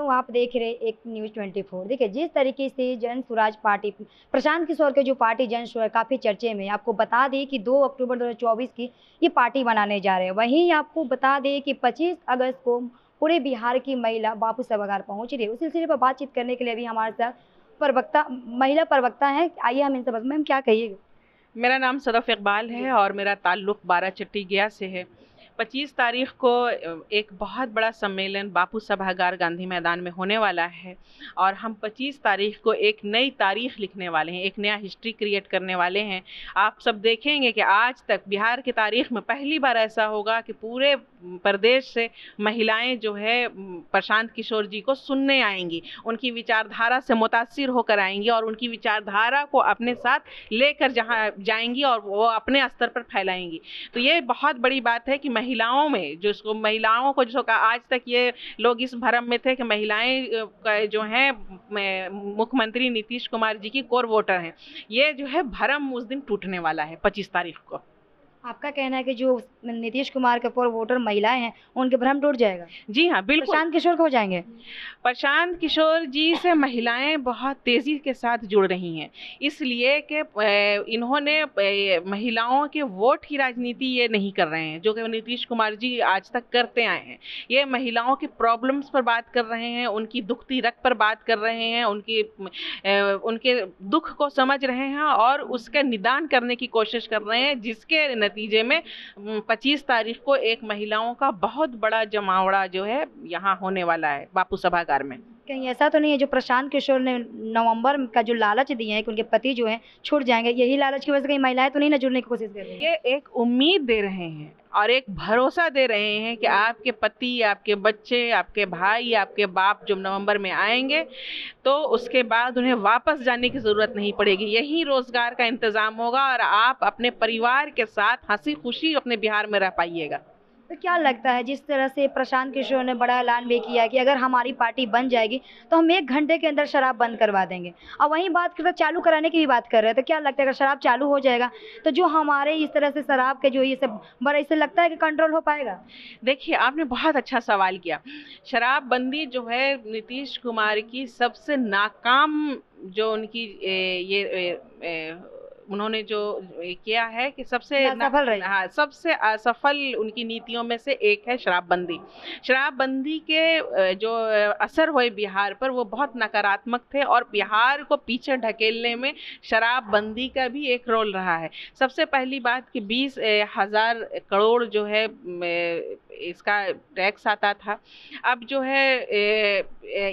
हूँ आप देख रहे एक न्यूज़ 24। देखिए जिस तरीके से जन स्वराज पार्टी प्रशांत किशोर के जो पार्टी जन स्वराज काफ़ी चर्चे में। आपको बता दें कि 2 अक्टूबर 2024 की ये पार्टी बनाने जा रहे हैं। वहीं आपको बता दें कि 25 अगस्त को पूरे बिहार की महिला बापू सभागार पहुंच रही है। उस सिलसिले पर बातचीत करने के लिए अभी हमारे साथ प्रवक्ता महिला प्रवक्ता हैं। आइए हम इनसे मैम क्या कहिएगा? मेरा नाम सदफ इकबाल है और मेरा ताल्लुक़ बाराचट्टी गया से है। 25 तारीख को एक बहुत बड़ा सम्मेलन बापू सभागार गांधी मैदान में होने वाला है और हम 25 तारीख को एक नई तारीख लिखने वाले हैं, एक नया हिस्ट्री क्रिएट करने वाले हैं। आप सब देखेंगे कि आज तक बिहार की तारीख में पहली बार ऐसा होगा कि पूरे प्रदेश से महिलाएं जो है प्रशांत किशोर जी को सुनने आएंगी, उनकी विचारधारा से मुतासिर होकर आएंगी और उनकी विचारधारा को अपने साथ लेकर जहाँ जाएंगी और वो अपने स्तर पर फैलाएंगी। तो ये बहुत बड़ी बात है कि महिलाओं में महिलाओं को जो आज तक ये लोग इस भ्रम में थे कि महिलाएं जो हैं मुख्यमंत्री नीतीश कुमार जी की कोर वोटर हैं। ये जो है भ्रम उस दिन टूटने वाला है 25 तारीख को। आपका कहना है कि जो नीतीश कुमार के पूर्व वोटर महिलाएं हैं उनके भ्रम टूट जाएगा? जी हाँ, बिल्कुल। प्रशांत किशोर को हो जाएंगे? प्रशांत किशोर जी से महिलाएं बहुत तेजी के साथ जुड़ रही हैं, इसलिए कि इन्होंने महिलाओं के वोट की राजनीति ये नहीं कर रहे हैं जो कि नीतीश कुमार जी आज तक करते आए हैं। ये महिलाओं की प्रॉब्लम्स पर बात कर रहे हैं, उनकी दुखती रग पर बात कर रहे हैं, उनके दुख को समझ रहे हैं और उसका निदान करने की कोशिश कर रहे हैं, जिसके नतीजे में 25 तारीख को एक महिलाओं का बहुत बड़ा जमावड़ा जो है यहाँ होने वाला है बापू सभागार में। कहीं ऐसा तो नहीं है जो प्रशांत किशोर ने नवंबर का जो लालच दिए हैं कि उनके पति जो हैं छूट जाएंगे, यही लालच की वजह से कहीं महिलाएं तो नहीं ना जुड़ने की कोशिश कर रही हैं? ये एक उम्मीद दे रहे हैं और एक भरोसा दे रहे हैं कि आपके पति, आपके बच्चे, आपके भाई, आपके बाप जब नवंबर में आएंगे तो उसके बाद उन्हें वापस जाने की ज़रूरत नहीं पड़ेगी, यही रोज़गार का इंतज़ाम होगा और आप अपने परिवार के साथ हंसी खुशी अपने बिहार में रह पाइएगा। तो क्या लगता है जिस तरह से प्रशांत किशोर ने बड़ा ऐलान भी किया कि अगर हमारी पार्टी बन जाएगी तो हम 1 घंटे के अंदर शराब बंद करवा देंगे, और वहीं बात करते चालू कराने की भी बात कर रहे हैं, तो क्या लगता है अगर शराब चालू हो जाएगा तो जो हमारे इस तरह से शराब के जो ये सब बड़ा, इससे लगता है कि कंट्रोल हो पाएगा? देखिए, आपने बहुत अच्छा सवाल किया। शराबबंदी जो है नीतीश कुमार की सबसे नाकाम जो उनकी उन्होंने जो किया है कि सबसे असफल रही। हाँ, सबसे असफल उनकी नीतियों में से एक है शराबबंदी। शराबबंदी के जो असर हुए बिहार पर वो बहुत नकारात्मक थे और बिहार को पीछे ढकेलने में शराबबंदी का भी एक रोल रहा है। सबसे पहली बात कि 20,000 करोड़ जो है इसका टैक्स आता था, अब जो है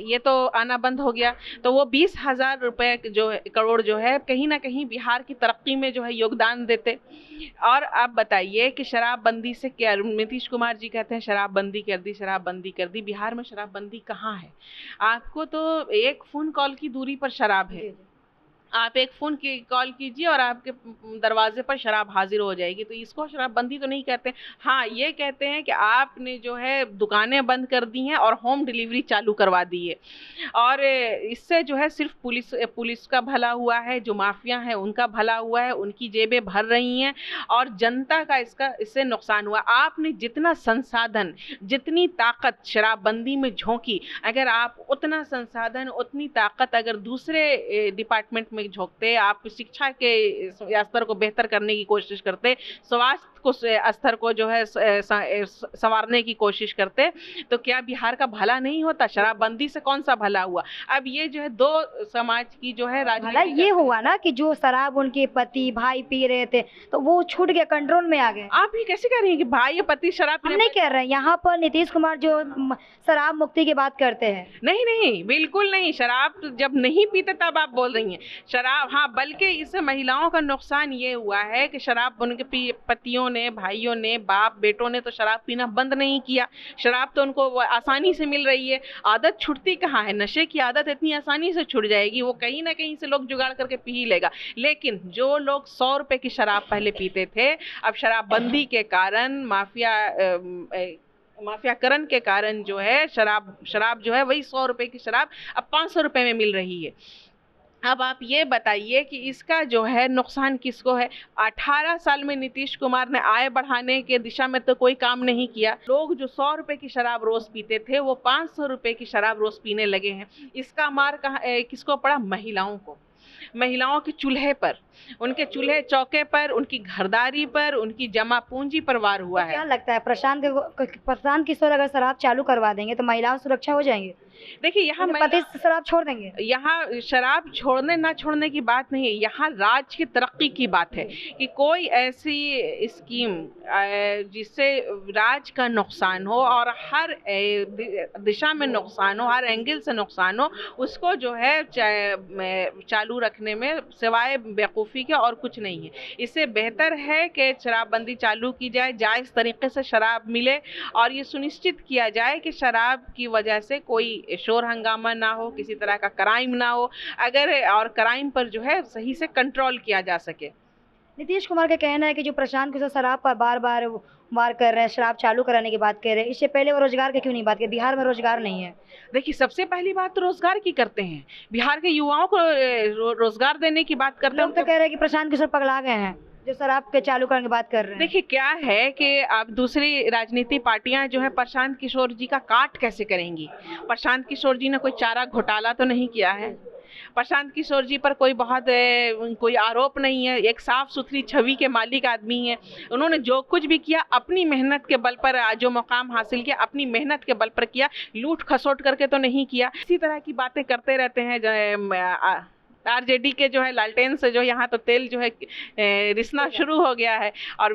ये तो आना बंद हो गया, तो वो 20,000 रुपये जो करोड़ जो है कहीं ना कहीं बिहार की तरक्की में जो है योगदान देते। और आप बताइए कि शराबबंदी से क्या, नीतीश कुमार जी कहते हैं शराबबंदी कर दी, शराबबंदी कर दी। बिहार में शराबबंदी कहाँ है? आपको तो एक फ़ोन कॉल की दूरी पर शराब है, आप एक फ़ोन की कॉल कीजिए और आपके दरवाजे पर शराब हाजिर हो जाएगी। तो इसको शराबबंदी तो नहीं कहते। हाँ, ये कहते हैं कि आपने जो है दुकानें बंद कर दी हैं और होम डिलीवरी चालू करवा दी है, और इससे जो है सिर्फ पुलिस का भला हुआ है, जो माफिया है उनका भला हुआ है, उनकी जेबें भर रही हैं और जनता का इससे नुकसान हुआ। आपने जितना संसाधन, जितनी ताकत शराबबंदी में झोंकी, अगर आप उतना संसाधन, उतनी ताकत अगर दूसरे डिपार्टमेंट में झोंकते, आप शिक्षा के स्तर को बेहतर करने की कोशिश करते, स्वास्थ्य को स्तर को जो है संवारने की कोशिश करते, तो क्या बिहार का भला नहीं होता? शराबबंदी से कौन सा भला हुआ? अब ये जो है दो समाज की जो है भला ये हुआ ना कि जो शराब उनके पति भाई पी रहे थे तो वो छूट के कंट्रोल में आ गए। आप ये कैसे कह रही हैं कि भाई या पति शराब? हम नहीं कह रहे हैं, यहाँ पर नीतीश कुमार जो शराब मुक्ति की बात करते हैं। नहीं नहीं, बिल्कुल नहीं। शराब जब नहीं पीते तब आप बोल रही हैं शराब। हाँ, बल्कि इससे महिलाओं का नुकसान ये हुआ है कि शराब उनके पतियों ने, भाइयों ने, बाप बेटों ने तो शराब पीना बंद नहीं किया। शराब तो उनको आसानी से मिल रही है, आदत छूटती कहाँ है? नशे की आदत इतनी आसानी से छूट जाएगी, वो कहीं ना कहीं से लोग जुगाड़ करके पी ही लेगा। लेकिन जो लोग 100 रुपए की शराब पहले पीते थे, अब शराबबंदी के कारण, माफियाकरण के कारण जो है शराब जो है वही 100 रुपए की शराब अब 500 रुपए में मिल रही है। अब आप ये बताइए कि इसका जो है नुकसान किसको है। 18 साल में नीतीश कुमार ने आय बढ़ाने के दिशा में तो कोई काम नहीं किया। लोग जो 100 रुपए की शराब रोज पीते थे वो 500 रुपए की शराब रोज पीने लगे हैं। इसका मार किसको पड़ा? महिलाओं को। महिलाओं के चूल्हे पर, उनके चूल्हे चौके पर, उनकी घरदारी पर, उनकी जमा पूंजी पर वार हुआ है। क्या लगता है प्रशांत किशोर अगर शराब चालू करवा देंगे तो महिलाओं सुरक्षा हो जाएंगी? देखिए यहाँ पति शराब छोड़ देंगे? यहाँ शराब छोड़ने ना छोड़ने की बात नहीं है, यहाँ राज्य की तरक्की की बात है कि कोई ऐसी स्कीम जिससे राज्य का नुकसान हो और हर दिशा में नुकसान हो, हर एंगल से नुकसान हो, उसको जो है चालू रखने में सिवाय बेवकूफ़ी के और कुछ नहीं है। इससे बेहतर है कि शराबबंदी चालू की जाए, जायज़ तरीके से शराब मिले और ये सुनिश्चित किया जाए कि शराब की वजह से कोई शोर हंगामा ना हो, किसी तरह का क्राइम ना हो, और क्राइम पर जो है सही से कंट्रोल किया जा सके। नीतीश कुमार का कहना है कि जो प्रशांत किशोर शराब पर बार बार वार कर रहे हैं, शराब चालू कराने की बात कर रहे हैं, इससे पहले वो रोजगार की क्यों नहीं बात की? बिहार में रोजगार नहीं है। देखिए सबसे पहली बात तो रोजगार की करते हैं, बिहार के युवाओं को रोजगार देने की बात करते हैं। लोग तो कह रहे हैं कि प्रशांत किशोर पगला गए हैं जो शराब के चालू करने की बात कर रहे हैं। देखिए क्या है कि अब दूसरी राजनीति पार्टियां जो है प्रशांत किशोर जी का काट कैसे करेंगी। प्रशांत किशोर जी ने कोई चारा घोटाला तो नहीं किया है, प्रशांत किशोर जी पर कोई आरोप नहीं है, एक साफ सुथरी छवि के मालिक आदमी है। उन्होंने जो कुछ भी किया अपनी मेहनत के बल पर, जो मुकाम हासिल किया अपनी मेहनत के बल पर किया, लूट खसोट करके तो नहीं किया। इसी तरह की बातें करते रहते हैं। आरजेडी के जो है लालटेन से जो यहाँ तो तेल जो है रिसना शुरू हो गया है और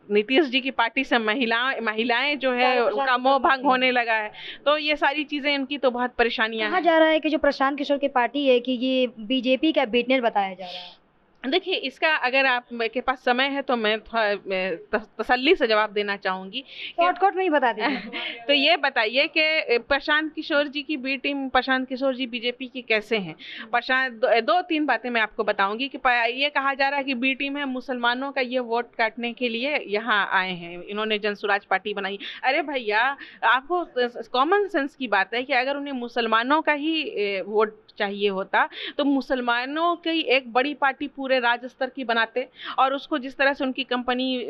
नीतीश जी की पार्टी से महिलाएं जो है उनका मोह भंग होने लगा है। तो ये सारी चीजें इनकी तो बहुत परेशानियां हैं। कहा जा रहा है कि जो प्रशांत किशोर की पार्टी है कि ये बीजेपी का बिजनेस बताया जा रहा है। देखिए इसका अगर आप के पास समय है तो मैं तसल्ली से जवाब देना चाहूँगी। शॉर्टकट में ही बता दीजिए। तो ये बताइए कि प्रशांत किशोर जी की बी टीम, प्रशांत किशोर जी बीजेपी की कैसे हैं? दो तीन बातें मैं आपको बताऊंगी कि ये कहा जा रहा है कि बी टीम है, मुसलमानों का ये वोट काटने के लिए यहाँ आए हैं, इन्होंने जनसुराज पार्टी बनाई। अरे भैया आपको कॉमन सेंस की बात है कि अगर उन्हें मुसलमानों का ही वोट चाहिए होता तो मुसलमानों की एक बड़ी पार्टी पूरे राज्य स्तर की बनाते और उसको जिस तरह से उनकी कंपनी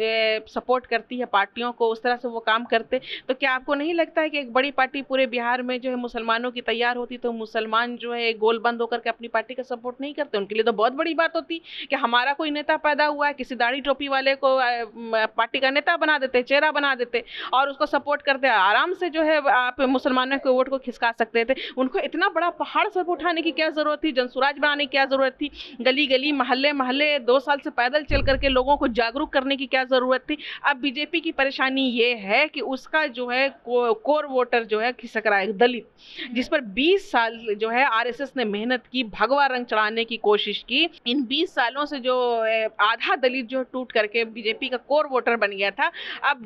सपोर्ट करती है पार्टियों को, उस तरह से वो काम करते। तो क्या आपको नहीं लगता है कि एक बड़ी पार्टी पूरे बिहार में जो है मुसलमानों की तैयार होती तो मुसलमान जो है गोल बंद होकर के अपनी पार्टी का सपोर्ट नहीं करते? उनके लिए तो बहुत बड़ी बात होती कि हमारा कोई नेता पैदा हुआ है, किसी दाढ़ी टोपी वाले को पार्टी का नेता बना देते, चेहरा बना देते और उसको सपोर्ट करते, आराम से जो है आप मुसलमानों के वोट को खिसका सकते थे। उनको इतना बड़ा पहाड़ सब उठाने की क्या जरूरत थी? जनसुराज बनाने की क्या जरूरत थी? गली गली मोहल्ले मोहल्ले 2 साल से पैदल चल करके लोगों को जागरूक करने की क्या जरूरत थी? अब बीजेपी की परेशानी ये है कि उसका जो है कोर वोटर जो है खिसक रहा है, दलित, जिस पर 20 साल जो है आरएसएस ने मेहनत की, भगवा रंग चढ़ाने की कोशिश की। इन 20 सालों से जो आधा दलित जो टूट करके बीजेपी का कोर वोटर बन गया था, अब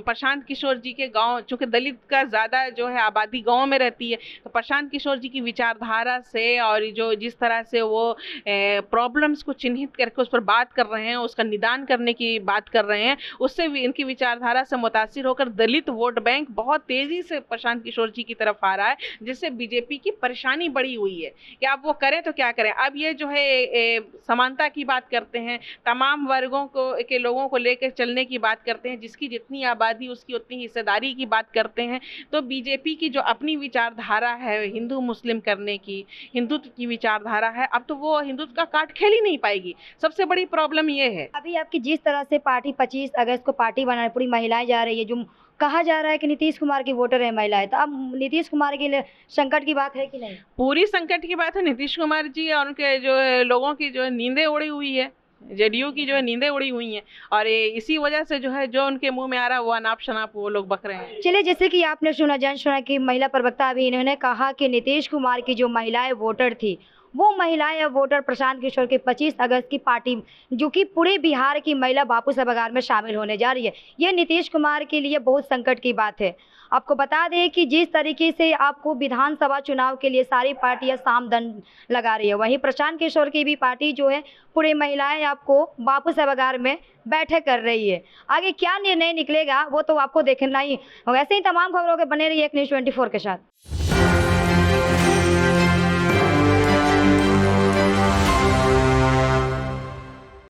प्रशांत किशोर जी के गांव, चूंकि दलित का ज्यादा जो है आबादी गांव में रहती है, तो प्रशांत किशोर जी की विचारधारा से और जो जिस तरह से वो प्रॉब्लम्स को चिन्हित करके उस पर बात कर रहे हैं, उसका निदान करने की बात कर रहे हैं, उससे भी इनकी विचारधारा से मुतासिर होकर दलित वोट बैंक बहुत तेजी से प्रशांत किशोर जी की तरफ आ रहा है, जिससे बीजेपी की परेशानी बढ़ी हुई है कि अब वो करें तो क्या करें। अब ये जो है समानता की बात करते हैं, तमाम वर्गों के लोगों को लेकर चलने की बात करते हैं, जिसकी जितनी आबादी उसकी उतनी हिस्सेदारी की बात करते हैं। तो बीजेपी की जो अपनी विचारधारा है हिंदू मुस्लिम करने की, हिंदुत्व की विचारधारा है, अब तो वो हिंदुत्व का कार्ड खेल ही नहीं पाएगी। सबसे बड़ी प्रॉब्लम ये है। अभी आपकी जिस तरह से पार्टी 25 अगस्त को पार्टी बनाने पूरी महिलाएं जा रही है, जो कहा जा रहा है कि नीतीश कुमार की वोटर है महिलाएं, तो अब नीतीश कुमार के लिए संकट की बात है कि नहीं? पूरी संकट की बात है। नीतीश कुमार जी और उनके जो लोगों की जो नींदें उड़ी हुई है, जेडीयू की जो है नींदें उड़ी हुई हैं और इसी वजह से जो है जो उनके मुंह में आ रहा है वो अनाप शनाप वो लोग बक रहे हैं। चलिए, जैसे कि आपने सुना कि महिला प्रवक्ता अभी इन्होंने कहा कि नीतीश कुमार की जो महिलाएं वोटर थी, वो महिलाएं वोटर प्रशांत किशोर के 25 अगस्त की पार्टी, जो कि पूरे बिहार की महिला बापू सभागार में शामिल होने जा रही है, ये नीतीश कुमार के लिए बहुत संकट की बात है। आपको बता दें कि जिस तरीके से आपको विधानसभा चुनाव के लिए सारी पार्टियां सामदन लगा रही है, वहीं प्रशांत किशोर की भी पार्टी जो है पूरी महिलाएं आपको बापू सभागार में बैठक कर रही है। आगे क्या निर्णय निकलेगा वो तो आपको देखना ही। वैसे ही तमाम खबरों के बने रहिए एक न्यूज़ 24 के साथ।